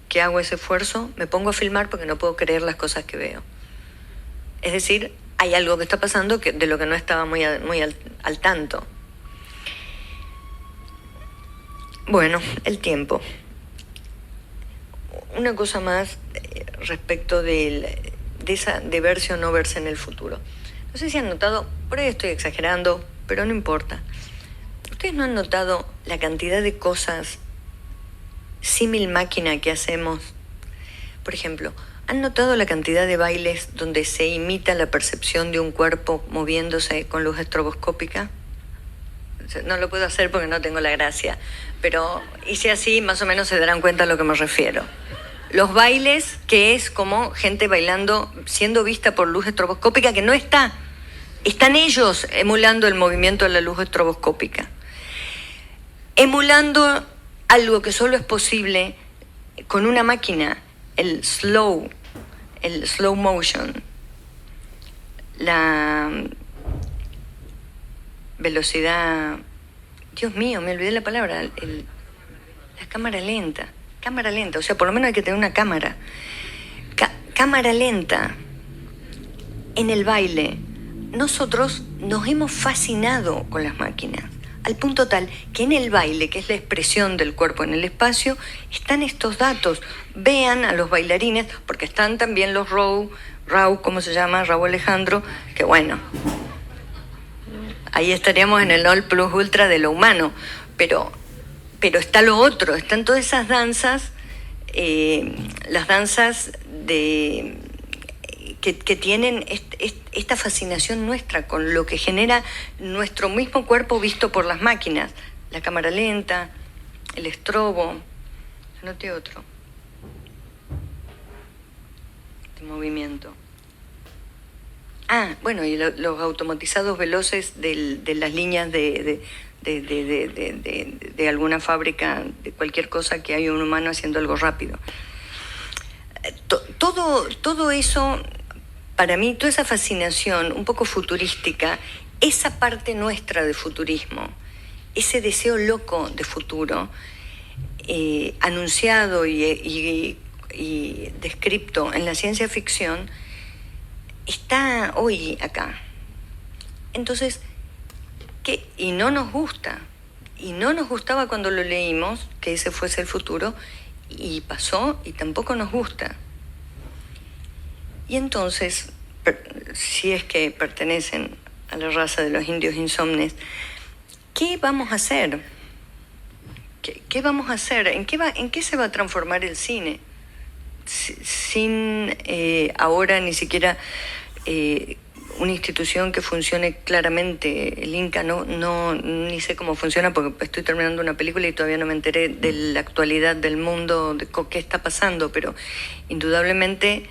que hago ese esfuerzo me pongo a filmar porque no puedo creer las cosas que veo. Es decir, hay algo que está pasando de lo que no estaba muy al tanto. Bueno, el tiempo. Una cosa más respecto de verse o no verse en el futuro. No sé si han notado, por ahí estoy exagerando, pero no importa. ¿Ustedes no han notado la cantidad de cosas símil máquina que hacemos? Por ejemplo, ¿han notado la cantidad de bailes donde se imita la percepción de un cuerpo moviéndose con luz estroboscópica? No lo puedo hacer porque no tengo la gracia, pero hice así, más o menos se darán cuenta a lo que me refiero. Los bailes, que es como gente bailando, siendo vista por luz estroboscópica, que no está. Están ellos emulando el movimiento de la luz estroboscópica. Emulando algo que solo es posible con una máquina, el slow motion, la velocidad, Dios mío, me olvidé la palabra, la cámara lenta, o sea, por lo menos hay que tener una cámara. Cámara lenta en el baile. Nosotros nos hemos fascinado con las máquinas, al punto tal que en el baile, que es la expresión del cuerpo en el espacio, están estos datos. Vean a los bailarines, porque están también los Raúl, ¿cómo se llama? Raúl Alejandro, que bueno, ahí estaríamos en el all plus ultra de lo humano, pero está lo otro, están todas esas danzas, las danzas que tienen esta fascinación nuestra con lo que genera nuestro mismo cuerpo visto por las máquinas, la cámara lenta, el estrobo, anoté otro, este movimiento. Bueno, y los automatizados veloces de las líneas de alguna fábrica, de cualquier cosa que hay un humano haciendo algo rápido. Todo eso, para mí, toda esa fascinación un poco futurística, esa parte nuestra de futurismo, ese deseo loco de futuro, anunciado y descripto en la ciencia ficción, está hoy acá. Entonces, y no nos gusta, y no nos gustaba cuando lo leímos, que ese fuese el futuro, y pasó y tampoco nos gusta. Y entonces, si es que pertenecen a la raza de los indios insomnes, ¿qué vamos a hacer? ¿Qué vamos a hacer? ¿En qué se va a transformar el cine? Sin ahora ni siquiera una institución que funcione claramente. El Inca ni sé cómo funciona porque estoy terminando una película y todavía no me enteré de la actualidad del mundo, de qué está pasando, pero indudablemente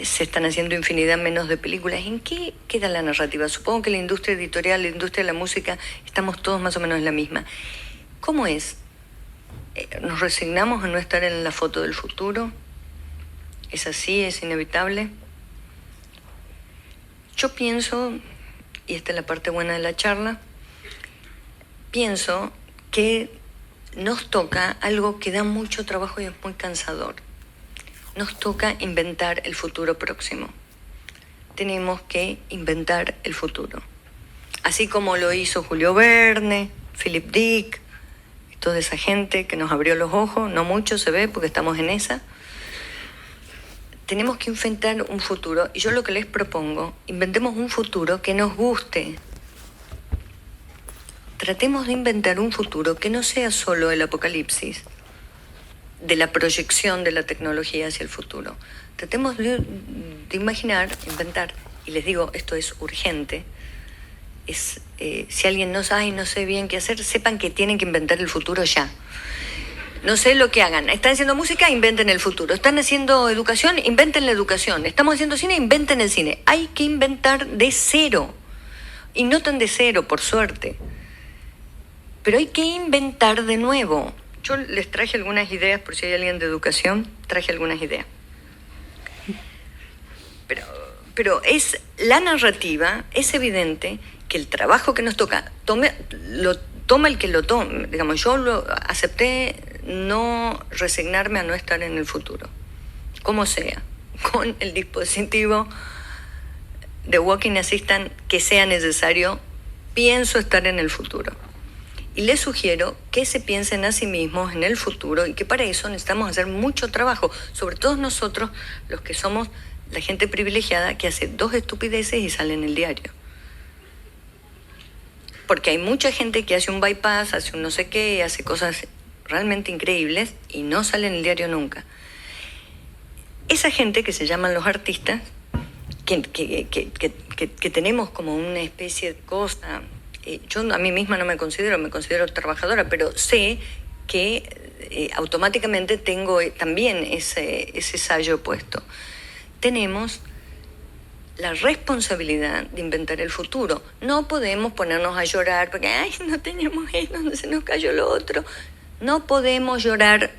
se están haciendo infinidad menos de películas. ¿En qué queda la narrativa? Supongo que la industria editorial, la industria de la música, estamos todos más o menos en la misma. ¿Cómo es? ¿Nos resignamos a no estar en la foto del futuro? ¿Es así? ¿Es inevitable? Yo pienso, y esta es la parte buena de la charla, pienso que nos toca algo que da mucho trabajo y es muy cansador. Nos toca inventar el futuro próximo. Tenemos que inventar el futuro. Así como lo hizo Julio Verne, Philip Dick, toda esa gente que nos abrió los ojos, no mucho se ve porque estamos en esa. Tenemos que inventar un futuro, y yo lo que les propongo, inventemos un futuro que nos guste. Tratemos de inventar un futuro que no sea solo el apocalipsis, de la proyección de la tecnología hacia el futuro. Tratemos de imaginar, inventar, y les digo, esto es urgente. Si alguien no sabe y no sé bien qué hacer, sepan que tienen que inventar el futuro ya. No sé lo que hagan. Están haciendo música, inventen el futuro. Están haciendo educación, inventen la educación. Estamos haciendo cine, inventen el cine. Hay que inventar de cero. Y no tan de cero, por suerte. Pero hay que inventar de nuevo. Yo les traje algunas ideas, por si hay alguien de educación, traje algunas ideas. Pero es la narrativa, es evidente que el trabajo que nos toca, toma el que lo tome. Digamos, yo acepté no resignarme a no estar en el futuro, como sea, con el dispositivo de Walking Assistant que sea necesario, pienso estar en el futuro. Y les sugiero que se piensen a sí mismos en el futuro y que para eso necesitamos hacer mucho trabajo, sobre todo nosotros, los que somos la gente privilegiada que hace 2 estupideces y sale en el diario. Porque hay mucha gente que hace un bypass, hace un no sé qué, hace cosas realmente increíbles y no sale en el diario nunca. Esa gente que se llaman los artistas, que tenemos como una especie de cosa, yo a mí misma no me considero trabajadora, pero sé que automáticamente tengo también ese sello puesto. Tenemos la responsabilidad de inventar el futuro. No podemos ponernos a llorar porque ay, no tenemos esto, no se nos cayó lo otro. No podemos llorar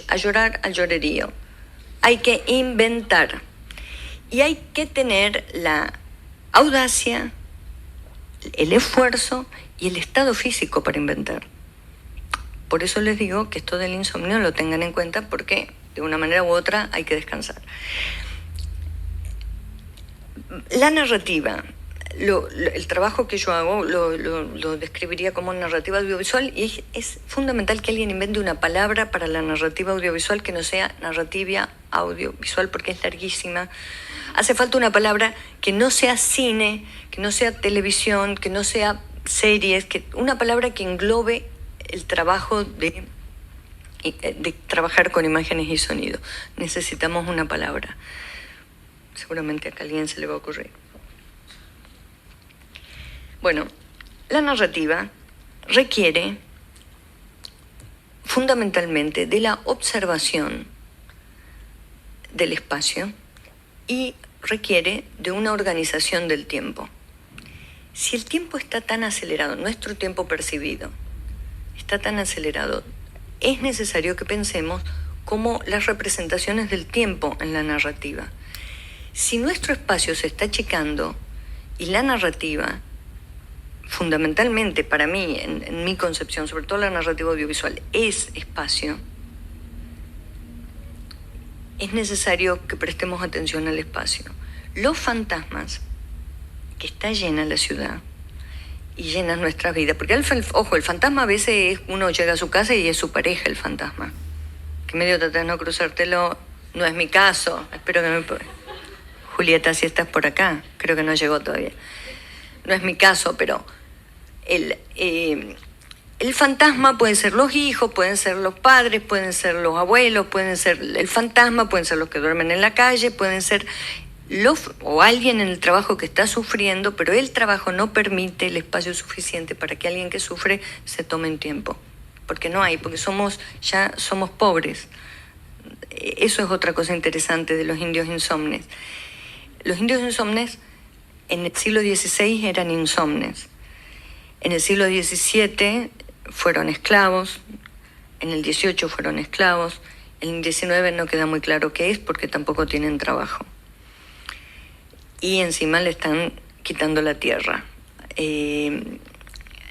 al llorerío. Hay que inventar. Y hay que tener la audacia, el esfuerzo y el estado físico para inventar. Por eso les digo que esto del insomnio lo tengan en cuenta porque de una manera u otra hay que descansar. La narrativa, el trabajo que yo hago lo describiría como narrativa audiovisual y es fundamental que alguien invente una palabra para la narrativa audiovisual que no sea narrativa audiovisual porque es larguísima. Hace falta una palabra que no sea cine, que no sea televisión, que no sea series, una palabra que englobe el trabajo de trabajar con imágenes y sonido. Necesitamos una palabra. Seguramente a alguien se le va a ocurrir. Bueno, la narrativa requiere fundamentalmente de la observación del espacio y requiere de una organización del tiempo. Si el tiempo está tan acelerado, nuestro tiempo percibido está tan acelerado, es necesario que pensemos como las representaciones del tiempo en la narrativa. Si nuestro espacio se está achicando y la narrativa, fundamentalmente para mí, en mi concepción, sobre todo la narrativa audiovisual, es espacio, es necesario que prestemos atención al espacio. Los fantasmas, que está llena la ciudad y llena nuestras vidas, porque el fantasma a veces uno llega a su casa y es su pareja el fantasma. Que medio tratas de no cruzártelo, no es mi caso, espero que me... Julieta, si estás por acá, creo que no llegó todavía. No es mi caso, pero el fantasma pueden ser los hijos, pueden ser los padres, pueden ser los abuelos, pueden ser el fantasma, pueden ser los que duermen en la calle, pueden ser o alguien en el trabajo que está sufriendo, pero el trabajo no permite el espacio suficiente para que alguien que sufre se tome un tiempo. Porque no hay, porque ya somos pobres. Eso es otra cosa interesante de los indios insomnes. Los indios insomnes en el siglo XVI eran insomnes. En el siglo XVII fueron esclavos, en el XVIII fueron esclavos, en el XIX no queda muy claro qué es porque tampoco tienen trabajo. Y encima le están quitando la tierra.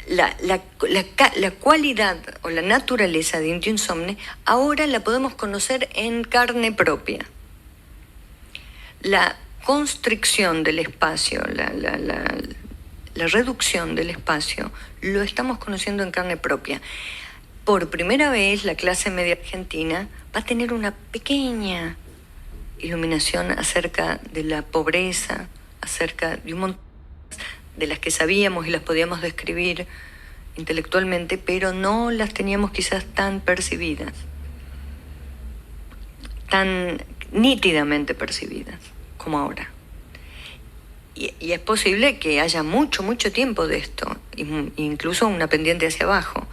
La cualidad o la naturaleza de indio insomne ahora la podemos conocer en carne propia. La constricción del espacio, la reducción del espacio, lo estamos conociendo en carne propia. Por primera vez la clase media argentina va a tener una pequeña iluminación acerca de la pobreza, acerca de un montón de las que sabíamos y las podíamos describir intelectualmente, pero no las teníamos quizás tan percibidas, tan nítidamente percibidas como ahora. Y es posible que haya mucho tiempo de esto, incluso una pendiente hacia abajo.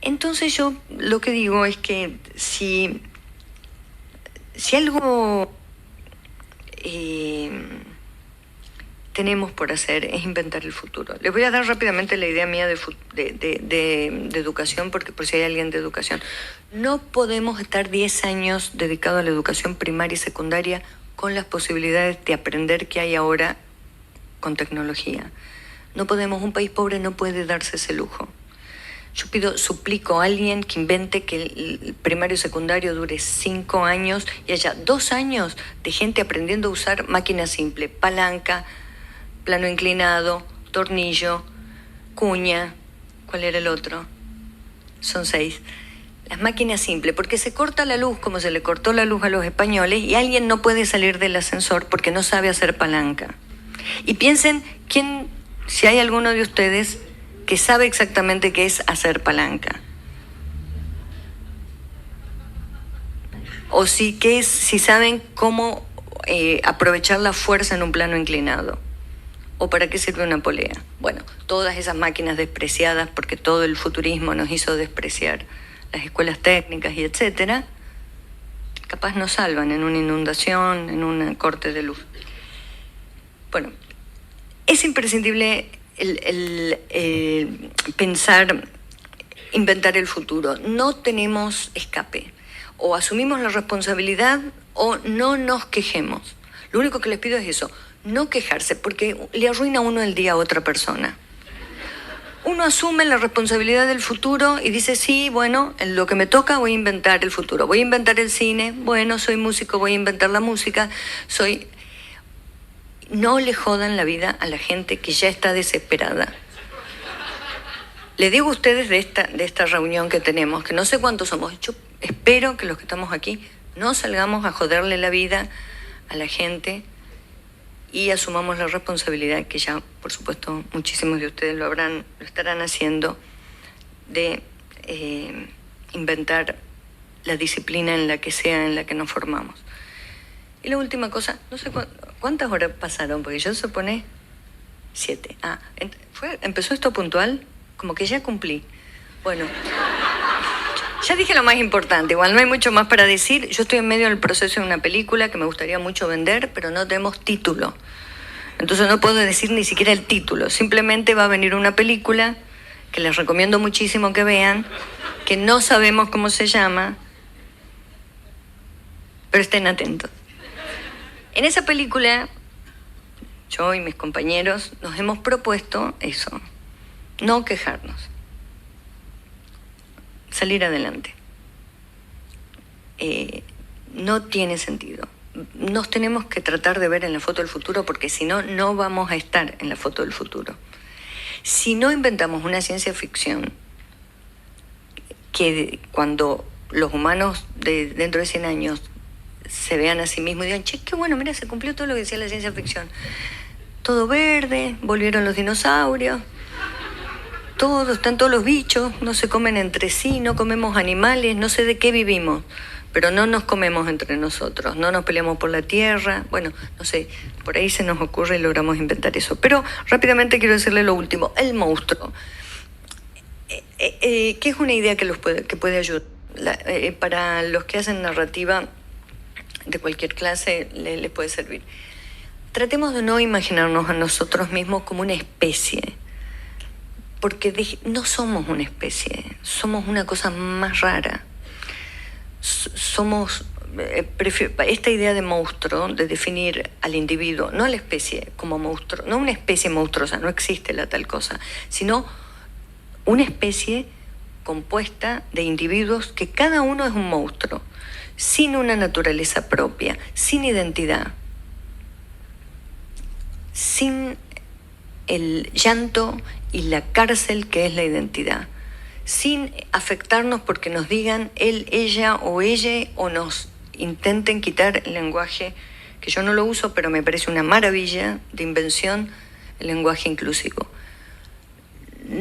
Entonces yo lo que digo es que si algo tenemos por hacer es inventar el futuro. Les voy a dar rápidamente la idea mía de educación, porque por si hay alguien de educación. No podemos estar 10 años dedicados a la educación primaria y secundaria con las posibilidades de aprender que hay ahora con tecnología. No podemos, un país pobre no puede darse ese lujo. Yo suplico a alguien que invente que el primario y secundario dure 5 años y haya 2 años de gente aprendiendo a usar máquina simple, palanca, plano inclinado, tornillo, cuña. ¿Cuál era el otro? Son 6. Las máquinas simples, porque se corta la luz como se le cortó la luz a los españoles y alguien no puede salir del ascensor porque no sabe hacer palanca. Y piensen si hay alguno de ustedes que sabe exactamente qué es hacer palanca. O si saben cómo aprovechar la fuerza en un plano inclinado. ¿O para qué sirve una polea? Bueno, todas esas máquinas despreciadas, porque todo el futurismo nos hizo despreciar las escuelas técnicas y etcétera, capaz nos salvan en una inundación, en un corte de luz. Bueno, es imprescindible el pensar, inventar el futuro. No tenemos escape. O asumimos la responsabilidad o no nos quejemos. Lo único que les pido es eso, no quejarse, porque le arruina uno el día a otra persona. Uno asume la responsabilidad del futuro y dice, sí, bueno, en lo que me toca voy a inventar el futuro. Voy a inventar el cine, bueno, soy músico, voy a inventar la música, No le jodan la vida a la gente que ya está desesperada. Le digo a ustedes de esta reunión que tenemos, que no sé cuántos somos, yo espero que los que estamos aquí no salgamos a joderle la vida a la gente y asumamos la responsabilidad, que ya, por supuesto, muchísimos de ustedes lo estarán haciendo, de inventar la disciplina en la que nos formamos. Y la última cosa, no sé cuántas horas pasaron, porque yo supone 7. ¿Empezó esto puntual? Como que ya cumplí. Bueno, ya dije lo más importante, igual no hay mucho más para decir. Yo estoy en medio del proceso de una película que me gustaría mucho vender, pero no tenemos título. Entonces no puedo decir ni siquiera el título. Simplemente va a venir una película que les recomiendo muchísimo que vean, que no sabemos cómo se llama, pero estén atentos. En esa película, yo y mis compañeros nos hemos propuesto eso, no quejarnos, salir adelante. No tiene sentido. Nos tenemos que tratar de ver en la foto del futuro, porque si no, no vamos a estar en la foto del futuro. Si no inventamos una ciencia ficción que cuando los humanos dentro de 100 años se vean a sí mismos y digan, che, qué bueno, mira, se cumplió todo lo que decía la ciencia ficción. Todo verde, volvieron los dinosaurios, están todos los bichos, no se comen entre sí, no comemos animales, no sé de qué vivimos. pero no nos comemos entre nosotros, no nos peleamos por la tierra. Bueno, no sé, por ahí se nos ocurre y logramos inventar eso. Pero rápidamente quiero decirle lo último, el monstruo. Que es una idea que puede ayudar. Para los que hacen narrativa de cualquier clase les puede servir. Tratemos de no imaginarnos a nosotros mismos como una especie, porque no somos una especie, somos una cosa más rara. Somos esta idea de monstruo, de definir al individuo, no a la especie como monstruo, no una especie monstruosa, no existe la tal cosa, sino una especie compuesta de individuos que cada uno es un monstruo, sin una naturaleza propia, sin identidad, sin el llanto y la cárcel que es la identidad, sin afectarnos porque nos digan él, ella o ella, o nos intenten quitar el lenguaje, que yo no lo uso, pero me parece una maravilla de invención, el lenguaje inclusivo.